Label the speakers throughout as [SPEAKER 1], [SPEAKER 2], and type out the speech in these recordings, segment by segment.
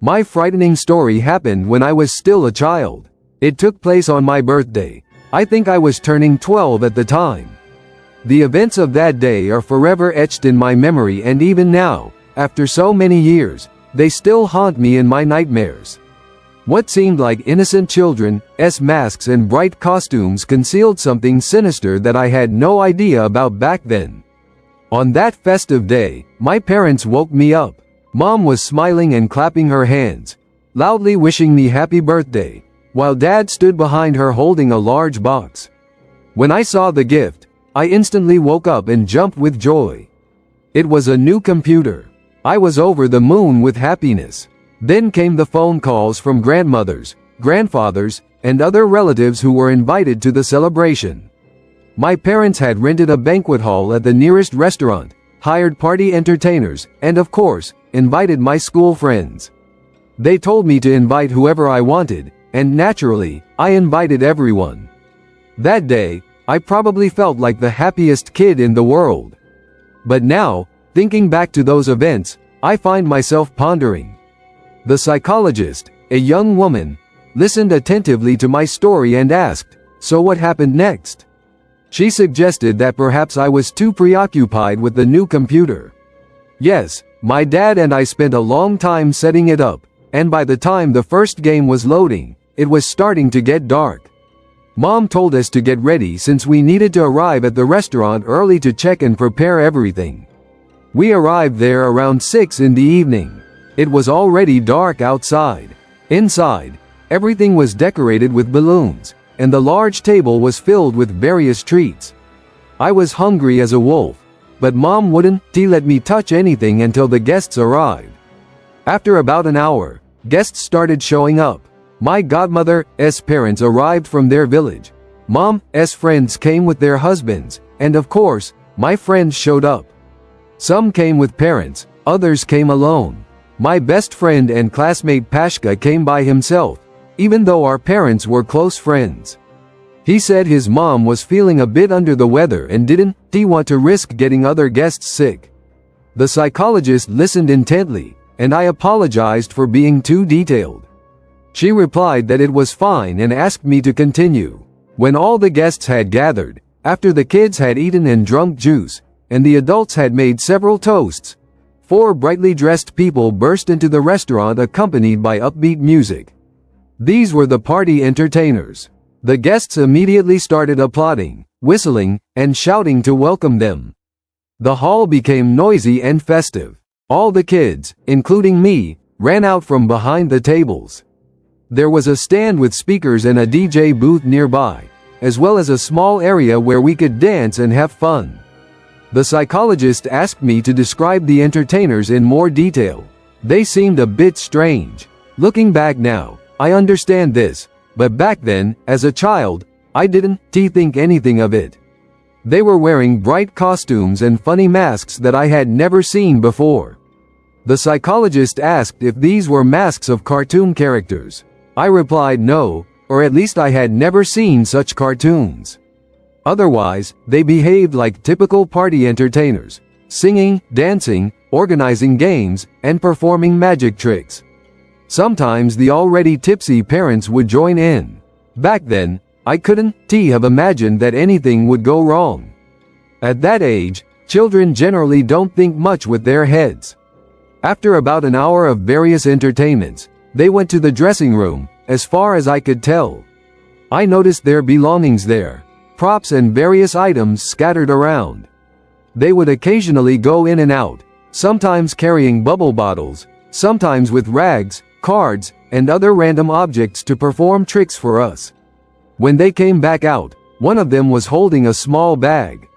[SPEAKER 1] My frightening story happened when I was still a child. It took place on my birthday. I think I was turning 12 at the time. The events of that day are forever etched in my memory, and even now, after so many years, they still haunt me in my nightmares. What seemed like innocent children's masks and bright costumes concealed something sinister that I had no idea about back then. On that festive day, my parents woke me up. Mom was smiling and clapping her hands, loudly wishing me happy birthday, while Dad stood behind her holding a large box. When I saw the gift, I instantly woke up and jumped with joy. It was a new computer. I was over the moon with happiness. Then came the phone calls from grandmothers, grandfathers, and other relatives who were invited to the celebration. My parents had rented a banquet hall at the nearest restaurant, hired party entertainers, and of course, invited my school friends. They told me to invite whoever I wanted, and naturally, I invited everyone. That day, I probably felt like the happiest kid in the world. But now, thinking back to those events, I find myself pondering. The psychologist, a young woman, listened attentively to my story and asked, "So what happened next?" She suggested that perhaps I was too preoccupied with the new computer. Yes, my dad and I spent a long time setting it up, and by the time the first game was loading, it was starting to get dark. Mom told us to get ready since we needed to arrive at the restaurant early to check and prepare everything. We arrived there around 6 in the evening. It was already dark outside. Inside, everything was decorated with balloons, and the large table was filled with various treats. I was hungry as a wolf, but Mom wouldn't let me touch anything until the guests arrived. After about an hour, guests started showing up. My godmother's parents arrived from their village. Mom's friends came with their husbands, and of course, my friends showed up. Some came with parents, others came alone. My best friend and classmate Pashka came by himself, even though our parents were close friends. He said his mom was feeling a bit under the weather and didn't want to risk getting other guests sick. The psychologist listened intently, and I apologized for being too detailed. She replied that it was fine and asked me to continue. When all the guests had gathered, after the kids had eaten and drunk juice, and the adults had made several toasts, 4 brightly dressed people burst into the restaurant accompanied by upbeat music. These were the party entertainers. The guests immediately started applauding, whistling, and shouting to welcome them. The hall became noisy and festive. All the kids, including me, ran out from behind the tables. There was a stand with speakers and a DJ booth nearby, as well as a small area where we could dance and have fun. The psychologist asked me to describe the entertainers in more detail. They seemed a bit strange. Looking back now, I understand this, but back then, as a child, I didn't think anything of it. They were wearing bright costumes and funny masks that I had never seen before. The psychologist asked if these were masks of cartoon characters. I replied no, or at least I had never seen such cartoons. Otherwise, they behaved like typical party entertainers, singing, dancing, organizing games, and performing magic tricks. Sometimes the already tipsy parents would join in. Back then, I couldn't have imagined that anything would go wrong. At that age, children generally don't think much with their heads. After about an hour of various entertainments, they went to the dressing room, as far as I could tell. I noticed their belongings there, props and various items scattered around. They would occasionally go in and out, sometimes carrying bubble bottles, sometimes with rags, cards, and other random objects to perform tricks for us. When they came back out, one of them was holding a small bag.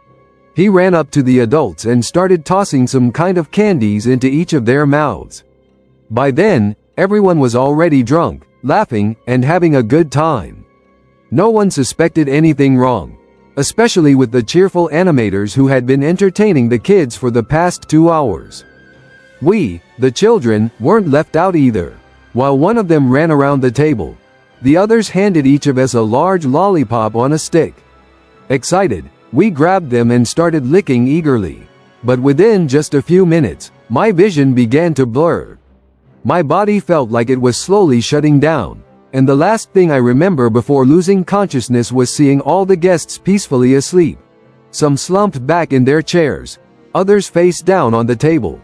[SPEAKER 1] He ran up to the adults and started tossing some kind of candies into each of their mouths. By then, everyone was already drunk, laughing, and having a good time. No one suspected anything wrong, especially with the cheerful animators who had been entertaining the kids for the past 2 hours. We, the children, weren't left out either. While one of them ran around the table, the others handed each of us a large lollipop on a stick. Excited, we grabbed them and started licking eagerly. But within just a few minutes, my vision began to blur. My body felt like it was slowly shutting down, and the last thing I remember before losing consciousness was seeing all the guests peacefully asleep. Some slumped back in their chairs, others face down on the table.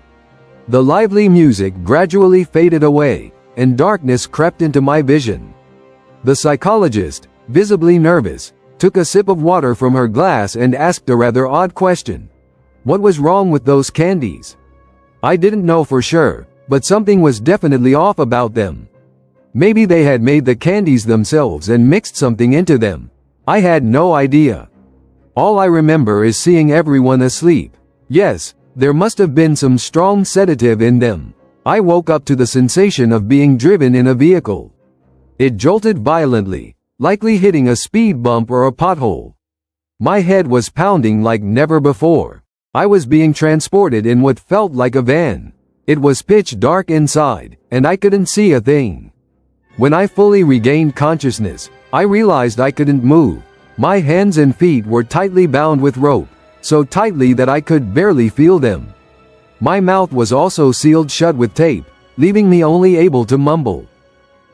[SPEAKER 1] The lively music gradually faded away, and darkness crept into my vision. The psychologist, visibly nervous, took a sip of water from her glass and asked a rather odd question. What was wrong with those candies? I didn't know for sure, but something was definitely off about them. Maybe they had made the candies themselves and mixed something into them. I had no idea. All I remember is seeing everyone asleep. Yes, there must have been some strong sedative in them. I woke up to the sensation of being driven in a vehicle. It jolted violently, likely hitting a speed bump or a pothole. My head was pounding like never before. I was being transported in what felt like a van. It was pitch dark inside, and I couldn't see a thing. When I fully regained consciousness, I realized I couldn't move. My hands and feet were tightly bound with rope, so tightly that I could barely feel them. My mouth was also sealed shut with tape, leaving me only able to mumble.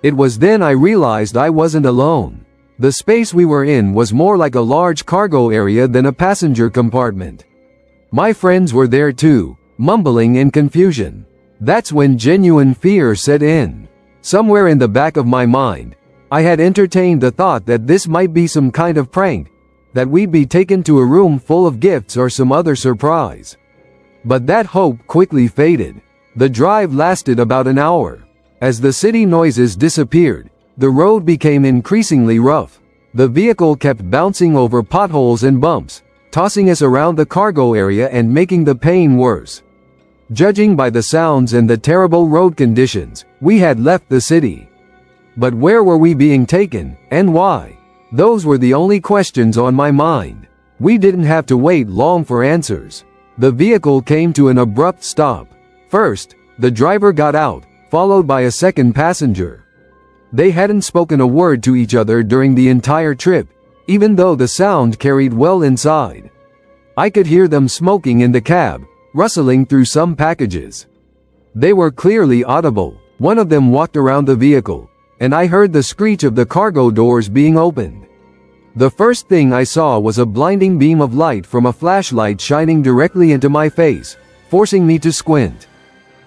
[SPEAKER 1] It was then I realized I wasn't alone. The space we were in was more like a large cargo area than a passenger compartment. My friends were there too, mumbling in confusion. That's when genuine fear set in. Somewhere in the back of my mind, I had entertained the thought that this might be some kind of prank, that we'd be taken to a room full of gifts or some other surprise. But that hope quickly faded. The drive lasted about an hour. As the city noises disappeared, the road became increasingly rough. The vehicle kept bouncing over potholes and bumps, tossing us around the cargo area and making the pain worse. Judging by the sounds and the terrible road conditions, we had left the city. But where were we being taken, and why? Those were the only questions on my mind. We didn't have to wait long for answers. The vehicle came to an abrupt stop. First, the driver got out, followed by a second passenger. They hadn't spoken a word to each other during the entire trip, even though the sound carried well inside. I could hear them smoking in the cab, rustling through some packages. They were clearly audible. One of them walked around the vehicle, and I heard the screech of the cargo doors being opened. The first thing I saw was a blinding beam of light from a flashlight shining directly into my face, forcing me to squint.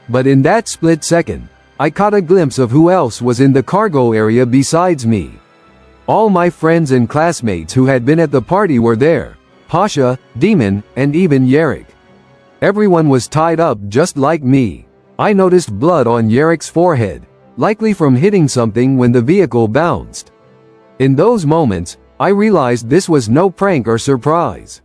[SPEAKER 1] But in that split second, I caught a glimpse of who else was in the cargo area besides me. All my friends and classmates who had been at the party were there, Pasha, Demon, and even Yerrick. Everyone was tied up just like me. I noticed blood on Yerrick's forehead, likely from hitting something when the vehicle bounced. In those moments, I realized this was no prank or surprise.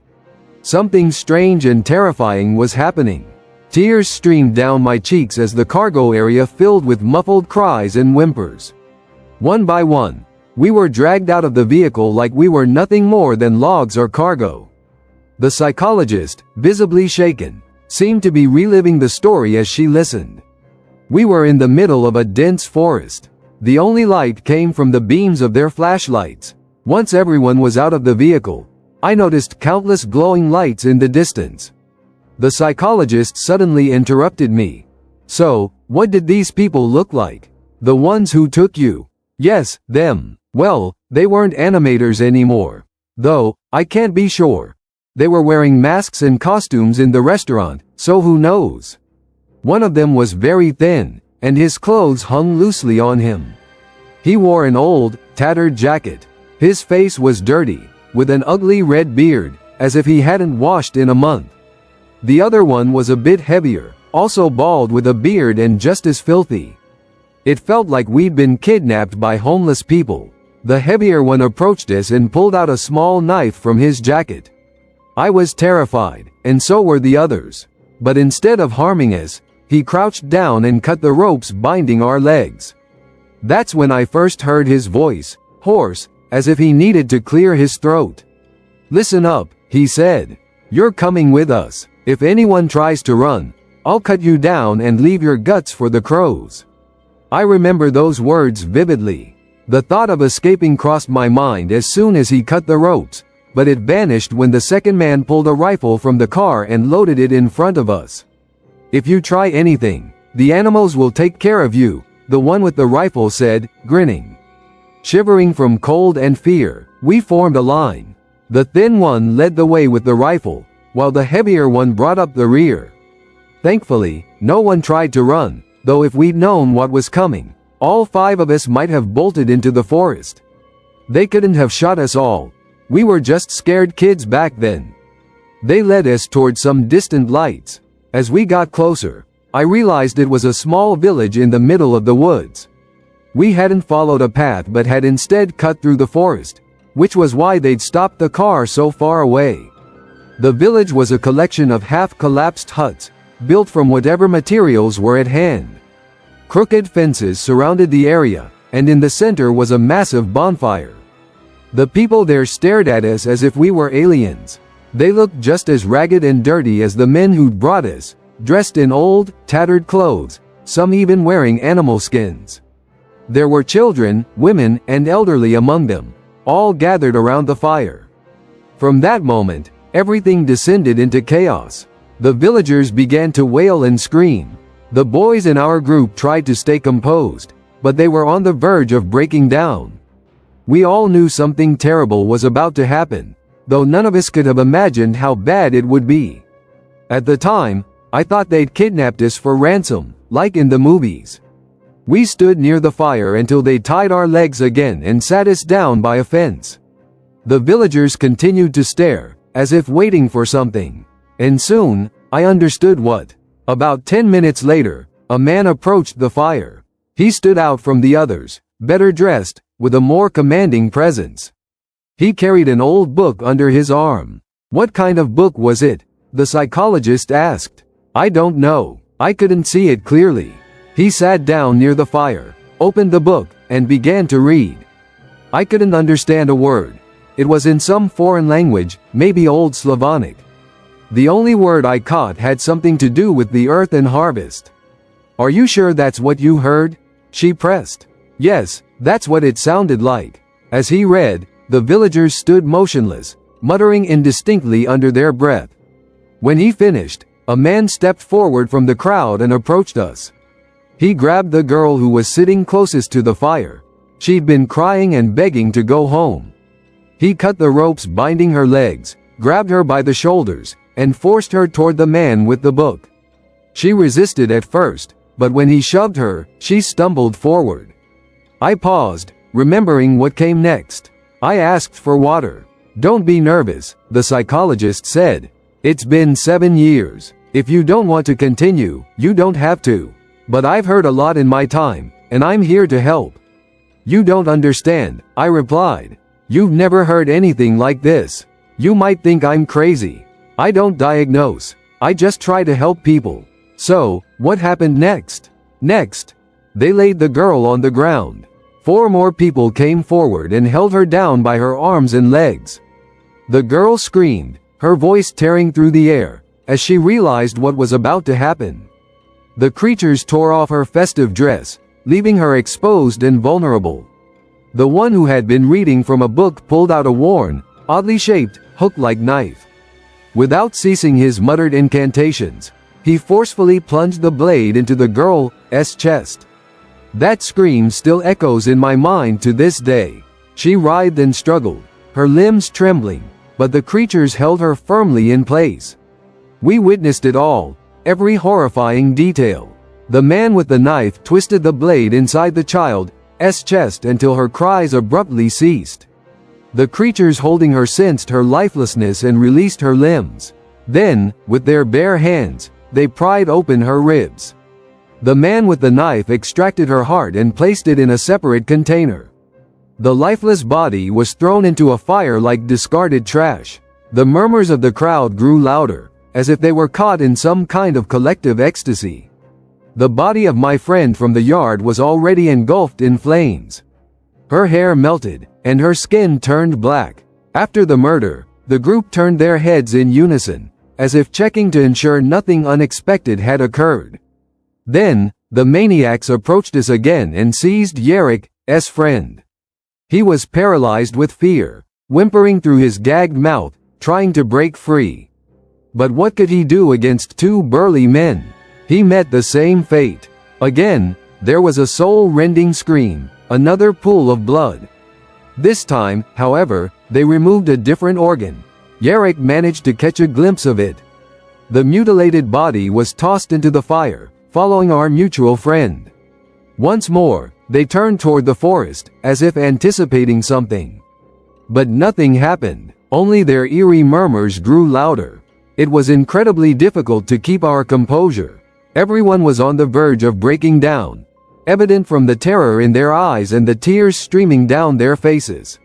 [SPEAKER 1] Something strange and terrifying was happening. Tears streamed down my cheeks as the cargo area filled with muffled cries and whimpers. One by one, we were dragged out of the vehicle like we were nothing more than logs or cargo. The psychologist, visibly shaken, seemed to be reliving the story as she listened. We were in the middle of a dense forest. The only light came from the beams of their flashlights. Once everyone was out of the vehicle, I noticed countless glowing lights in the distance. The psychologist suddenly interrupted me. So, what did these people look like? The ones who took you? Yes, them. Well, they weren't animators anymore. Though, I can't be sure. They were wearing masks and costumes in the restaurant, so who knows? One of them was very thin, and his clothes hung loosely on him. He wore an old, tattered jacket. His face was dirty, with an ugly red beard, as if he hadn't washed in a month. The other one was a bit heavier, also bald with a beard and just as filthy. It felt like we'd been kidnapped by homeless people. The heavier one approached us and pulled out a small knife from his jacket. I was terrified, and so were the others. But instead of harming us, he crouched down and cut the ropes binding our legs. That's when I first heard his voice, hoarse, as if he needed to clear his throat. "Listen up," he said. "You're coming with us. If anyone tries to run, I'll cut you down and leave your guts for the crows." I remember those words vividly. The thought of escaping crossed my mind as soon as he cut the ropes, but it vanished when the second man pulled a rifle from the car and loaded it in front of us. "If you try anything, The animals will take care of you, the one with the rifle said, grinning. Shivering from cold and fear, we formed a line. The thin one led the way with the rifle, while the heavier one brought up the rear. Thankfully, no one tried to run, though if we'd known what was coming, all 5 of us might have bolted into the forest. They couldn't have shot us all. We were just scared kids back then. They led us toward some distant lights. As we got closer, I realized it was a small village in the middle of the woods. We hadn't followed a path but had instead cut through the forest, which was why they'd stopped the car so far away. The village was a collection of half-collapsed huts, built from whatever materials were at hand. Crooked fences surrounded the area, and in the center was a massive bonfire. The people there stared at us as if we were aliens. They looked just as ragged and dirty as the men who'd brought us, dressed in old, tattered clothes, some even wearing animal skins. There were children, women, and elderly among them, all gathered around the fire. From that moment, everything descended into chaos. The villagers began to wail and scream. The boys in our group tried to stay composed, but they were on the verge of breaking down. We all knew something terrible was about to happen, though none of us could have imagined how bad it would be. At the time, I thought they'd kidnapped us for ransom, like in the movies. We stood near the fire until they tied our legs again and sat us down by a fence. The villagers continued to stare, as if waiting for something. And soon, I understood what. About 10 minutes later, a man approached the fire. He stood out from the others, better dressed, with a more commanding presence. He carried an old book under his arm. What kind of book was it? The psychologist asked. I don't know. I couldn't see it clearly. He sat down near the fire, opened the book, and began to read. I couldn't understand a word. It was in some foreign language, maybe Old Slavonic. The only word I caught had something to do with the earth and harvest. Are you sure that's what you heard? She pressed. Yes, that's what it sounded like. As he read, the villagers stood motionless, muttering indistinctly under their breath. When he finished, a man stepped forward from the crowd and approached us. He grabbed the girl who was sitting closest to the fire. She'd been crying and begging to go home. He cut the ropes binding her legs, grabbed her by the shoulders, and forced her toward the man with the book. She resisted at first, but when he shoved her, she stumbled forward. I paused, remembering what came next. I asked for water. Don't be nervous, the psychologist said. It's been 7 years. If you don't want to continue, you don't have to. But I've heard a lot in my time, and I'm here to help. You don't understand, I replied. You've never heard anything like this. You might think I'm crazy. I don't diagnose. I just try to help people. So, what happened next? Next, they laid the girl on the ground. 4 more people came forward and held her down by her arms and legs. The girl screamed, her voice tearing through the air, as she realized what was about to happen. The creatures tore off her festive dress, leaving her exposed and vulnerable. The one who had been reading from a book pulled out a worn, oddly shaped, hook-like knife. Without ceasing his muttered incantations, he forcefully plunged the blade into the girl's chest. That scream still echoes in my mind to this day. She writhed and struggled, her limbs trembling, but the creatures held her firmly in place. We witnessed it all, every horrifying detail. The man with the knife twisted the blade inside the child's chest until her cries abruptly ceased. The creatures holding her sensed her lifelessness and released her limbs. Then, with their bare hands, they pried open her ribs. The man with the knife extracted her heart and placed it in a separate container. The lifeless body was thrown into a fire like discarded trash. The murmurs of the crowd grew louder, as if they were caught in some kind of collective ecstasy. The body of my friend from the yard was already engulfed in flames. Her hair melted, and her skin turned black. After the murder, the group turned their heads in unison, as if checking to ensure nothing unexpected had occurred. Then, the maniacs approached us again and seized Yarek's friend. He was paralyzed with fear, whimpering through his gagged mouth, trying to break free. But what could he do against 2 burly men? He met the same fate. Again, there was a soul-rending scream, another pool of blood. This time, however, they removed a different organ. Yarrick managed to catch a glimpse of it. The mutilated body was tossed into the fire, following our mutual friend. Once more, they turned toward the forest, as if anticipating something. But nothing happened, only their eerie murmurs grew louder. It was incredibly difficult to keep our composure. Everyone was on the verge of breaking down, evident from the terror in their eyes and the tears streaming down their faces.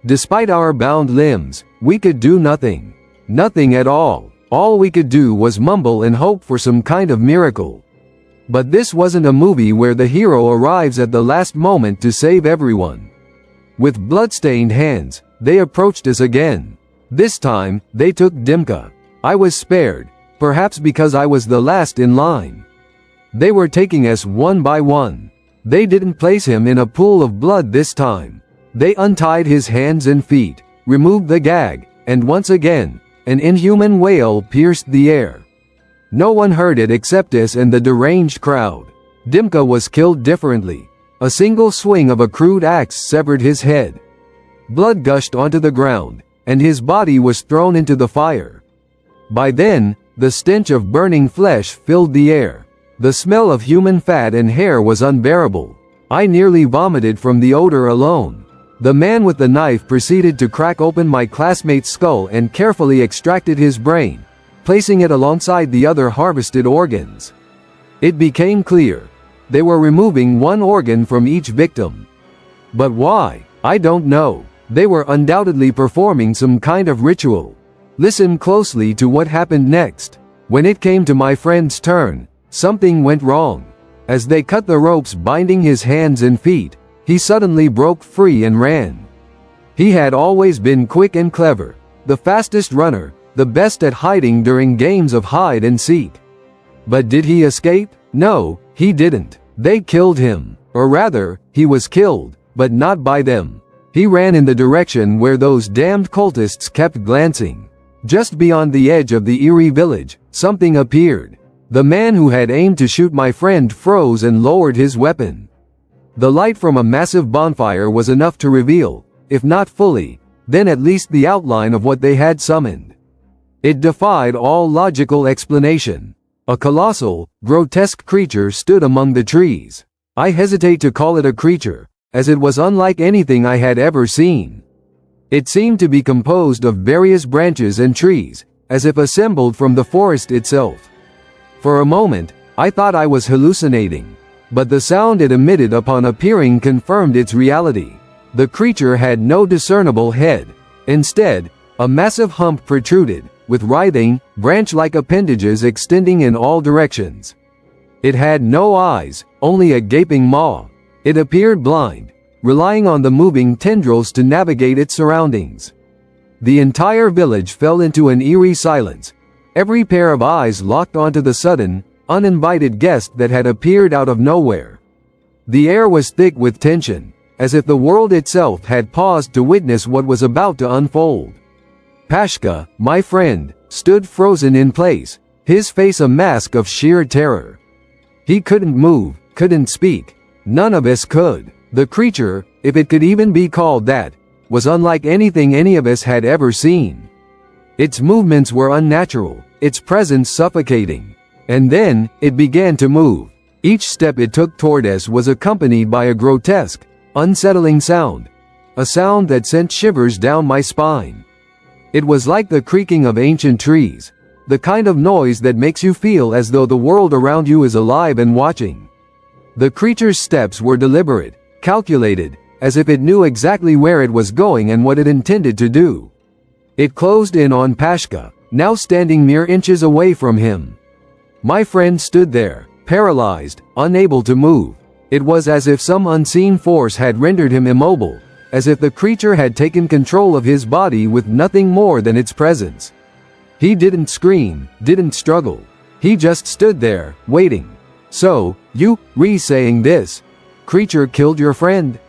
[SPEAKER 1] Despite our bound limbs, we could do nothing. Nothing at all. All we could do was mumble and hope for some kind of miracle. But this wasn't a movie where the hero arrives at the last moment to save everyone. With bloodstained hands, they approached us again. This time, they took Dimka. I was spared, perhaps because I was the last in line. They were taking us one by one. They didn't place him in a pool of blood this time. They untied his hands and feet, removed the gag, and once again, an inhuman wail pierced the air. No one heard it except us and the deranged crowd. Dimka was killed differently. A single swing of a crude axe severed his head. Blood gushed onto the ground, and his body was thrown into the fire. By then, the stench of burning flesh filled the air. The smell of human fat and hair was unbearable. I nearly vomited from the odor alone. The man with the knife proceeded to crack open my classmate's skull and carefully extracted his brain, placing it alongside the other harvested organs. It became clear. They were removing one organ from each victim. But why? I don't know. They were undoubtedly performing some kind of ritual. Listen closely to what happened next. When it came to my friend's turn, something went wrong. As they cut the ropes binding his hands and feet, he suddenly broke free and ran. He had always been quick and clever, the fastest runner, the best at hiding during games of hide and seek. But did he escape? No, he didn't. They killed him. Or rather, he was killed, but not by them. He ran in the direction where those damned cultists kept glancing. Just beyond the edge of the eerie village, something appeared. The man who had aimed to shoot my friend froze and lowered his weapon. The light from a massive bonfire was enough to reveal, if not fully, then at least the outline of what they had summoned. It defied all logical explanation. A colossal, grotesque creature stood among the trees. I hesitate to call it a creature, as it was unlike anything I had ever seen. It seemed to be composed of various branches and trees, as if assembled from the forest itself. For a moment, I thought I was hallucinating. But the sound it emitted upon appearing confirmed its reality. The creature had no discernible head. Instead, a massive hump protruded, with writhing, branch-like appendages extending in all directions. It had no eyes, only a gaping maw. It appeared blind, relying on the moving tendrils to navigate its surroundings. The entire village fell into an eerie silence. Every pair of eyes locked onto the sudden, uninvited guest that had appeared out of nowhere. The air was thick with tension, as if the world itself had paused to witness what was about to unfold. Pashka, my friend, stood frozen in place, his face a mask of sheer terror. He couldn't move, couldn't speak. None of us could. The creature, if it could even be called that, was unlike anything any of us had ever seen. Its movements were unnatural, its presence suffocating. And then, it began to move. Each step it took toward us was accompanied by a grotesque, unsettling sound. A sound that sent shivers down my spine. It was like the creaking of ancient trees. The kind of noise that makes you feel as though the world around you is alive and watching. The creature's steps were deliberate, calculated, as if it knew exactly where it was going and what it intended to do. It closed in on Pashka, now standing mere inches away from him. My friend stood there, paralyzed, unable to move. It was as if some unseen force had rendered him immobile, as if the creature had taken control of his body with nothing more than its presence. He didn't scream, didn't struggle. He just stood there, waiting. So, you, saying this creature killed your friend?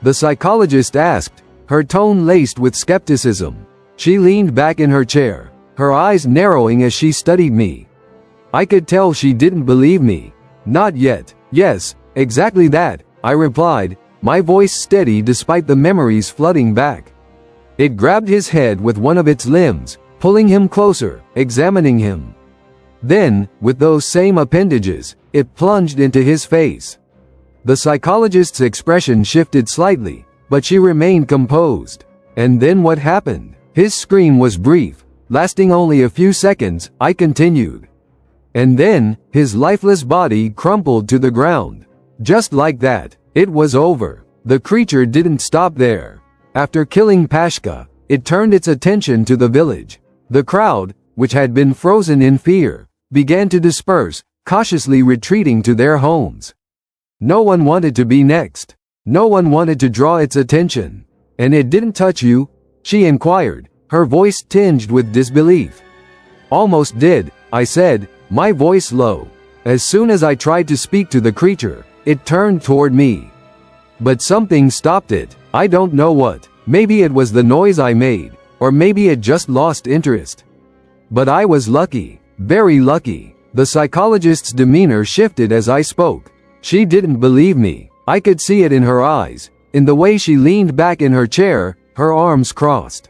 [SPEAKER 1] The psychologist asked, her tone laced with skepticism. She leaned back in her chair, her eyes narrowing as she studied me. I could tell she didn't believe me. Not yet. Yes, exactly that, I replied, my voice steady despite the memories flooding back. It grabbed his head with one of its limbs, pulling him closer, examining him. Then, with those same appendages, it plunged into his face. The psychologist's expression shifted slightly, but she remained composed. And then what happened? His scream was brief, lasting only a few seconds, I continued. And then, his lifeless body crumpled to the ground. Just like that, it was over. The creature didn't stop there. After killing Pashka, it turned its attention to the village. The crowd, which had been frozen in fear, began to disperse, cautiously retreating to their homes. No one wanted to be next. No one wanted to draw its attention. And it didn't touch you? She inquired, her voice tinged with disbelief. Almost did, I said, my voice low. As soon as I tried to speak to the creature, it turned toward me. But something stopped it. I don't know what. Maybe it was the noise I made, or maybe it just lost interest. But I was lucky, very lucky. The psychologist's demeanor shifted as I spoke. She didn't believe me. I could see it in her eyes, in the way she leaned back in her chair, her arms crossed.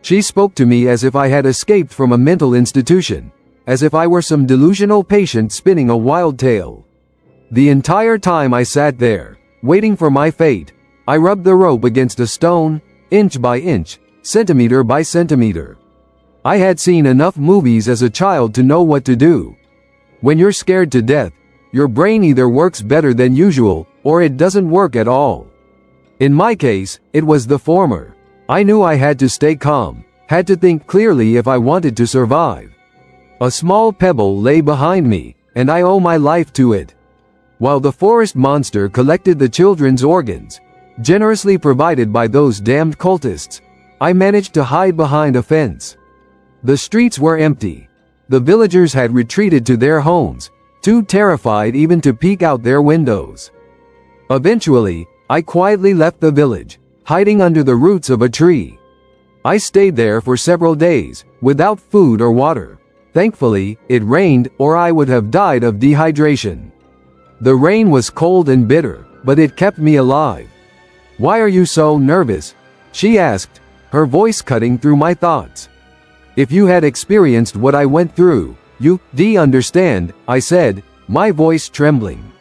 [SPEAKER 1] She spoke to me as if I had escaped from a mental institution, as if I were some delusional patient spinning a wild tale. The entire time I sat there, waiting for my fate, I rubbed the rope against a stone, inch by inch, centimeter by centimeter. I had seen enough movies as a child to know what to do. When you're scared to death, your brain either works better than usual, or it doesn't work at all. In my case, it was the former. I knew I had to stay calm, had to think clearly if I wanted to survive. A small pebble lay behind me, and I owe my life to it. While the forest monster collected the children's organs, generously provided by those damned cultists, I managed to hide behind a fence. The streets were empty. The villagers had retreated to their homes, too terrified even to peek out their windows. Eventually, I quietly left the village, hiding under the roots of a tree. I stayed there for several days, without food or water. Thankfully, it rained, or I would have died of dehydration. The rain was cold and bitter, but it kept me alive. Why are you so nervous? She asked, her voice cutting through my thoughts. If you had experienced what I went through, you'd understand, I said, my voice trembling.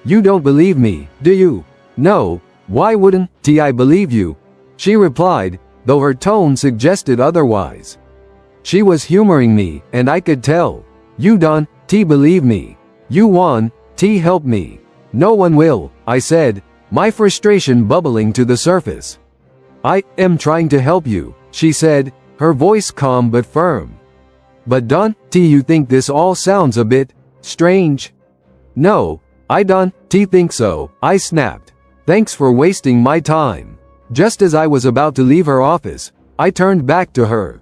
[SPEAKER 1] You don't believe me, do you? No, why wouldn't I believe you? She replied, though her tone suggested otherwise. She was humoring me, and I could tell. You don't believe me. You won, help me. No one will, I said, my frustration bubbling to the surface. I am trying to help you, she said, her voice calm but firm. But don't you think this all sounds a bit strange? No, I don't think so, I snapped. Thanks for wasting my time. Just as I was about to leave her office, I turned back to her.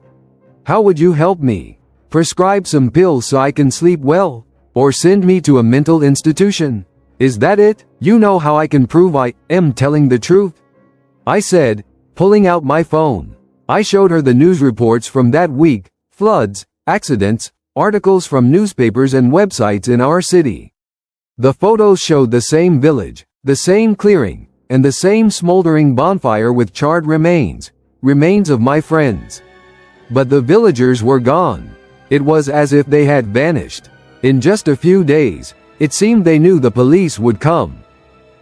[SPEAKER 1] How would you help me? Prescribe some pills so I can sleep well? Or send me to a mental institution? Is that it? You know how I can prove I am telling the truth? I said, pulling out my phone. I showed her the news reports from that week, floods, accidents, articles from newspapers and websites in our city. The photos showed the same village, the same clearing, and the same smoldering bonfire with charred remains of my friends. But the villagers were gone. It was as if they had vanished. In just a few days, it seemed they knew the police would come.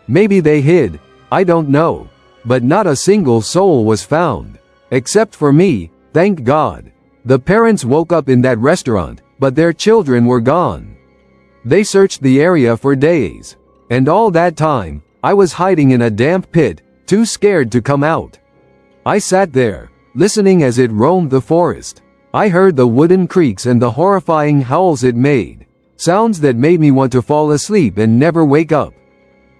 [SPEAKER 1] Maybe they hid, I don't know. But not a single soul was found. Except for me, thank God. The parents woke up in that restaurant, but their children were gone. They searched the area for days. And all that time, I was hiding in a damp pit, too scared to come out. I sat there, listening as it roamed the forest. I heard the wooden creaks and the horrifying howls it made. Sounds that made me want to fall asleep and never wake up.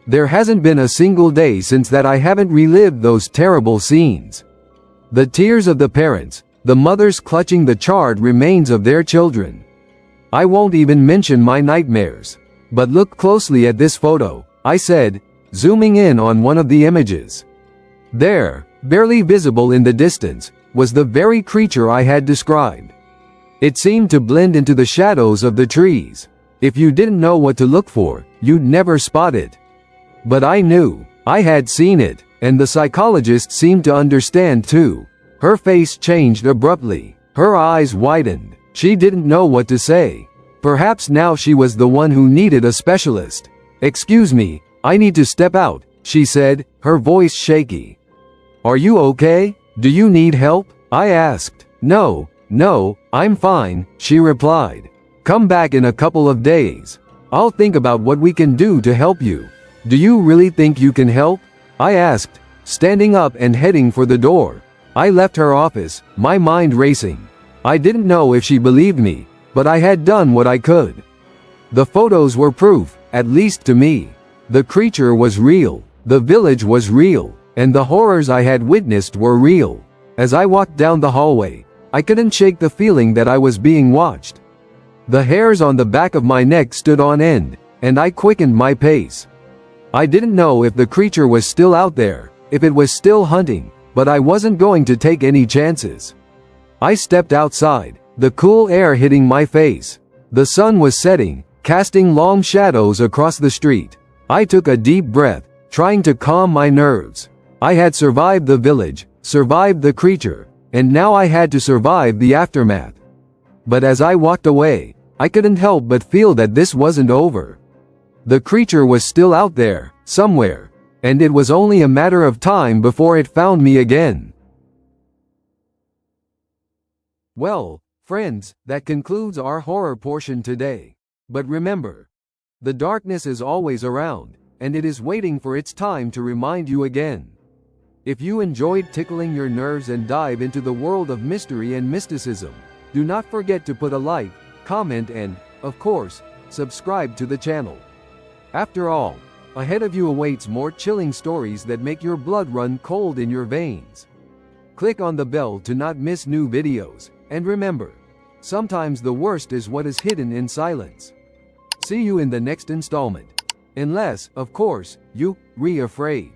[SPEAKER 1] There hasn't been a single day since that I haven't relived those terrible scenes. The tears of the parents, the mothers clutching the charred remains of their children. I won't even mention my nightmares. But look closely at this photo, I said, zooming in on one of the images. There, barely visible in the distance, was the very creature I had described. It seemed to blend into the shadows of the trees. If you didn't know what to look for, you'd never spot it. But I knew. I had seen it, and the psychologist seemed to understand too. Her face changed abruptly. Her eyes widened. She didn't know what to say. Perhaps now she was the one who needed a specialist. "Excuse me, I need to step out," she said, her voice shaky. "Are you okay? Do you need help?" I asked. No, I'm fine," she replied. "Come back in a couple of days. I'll think about what we can do to help you." "Do you really think you can help?" I asked, standing up and heading for the door. I left her office, my mind racing. I didn't know if she believed me, but I had done what I could. The photos were proof, at least to me. The creature was real, the village was real, and the horrors I had witnessed were real. As I walked down the hallway, I couldn't shake the feeling that I was being watched. The hairs on the back of my neck stood on end, and I quickened my pace. I didn't know if the creature was still out there, if it was still hunting, but I wasn't going to take any chances. I stepped outside, the cool air hitting my face. The sun was setting, casting long shadows across the street. I took a deep breath, trying to calm my nerves. I had survived the village, survived the creature, and now I had to survive the aftermath. But as I walked away, I couldn't help but feel that this wasn't over. The creature was still out there, somewhere, and it was only a matter of time before it found me again. Well, friends, that concludes our horror portion today. But remember, the darkness is always around, and it is waiting for its time to remind you again. If you enjoyed tickling your nerves and dive into the world of mystery and mysticism, do not forget to put a like, comment and, of course, subscribe to the channel. After all, ahead of you awaits more chilling stories that make your blood run cold in your veins. Click on the bell to not miss new videos, and remember, sometimes the worst is what is hidden in silence. See you in the next installment. Unless, of course, you re-afraid.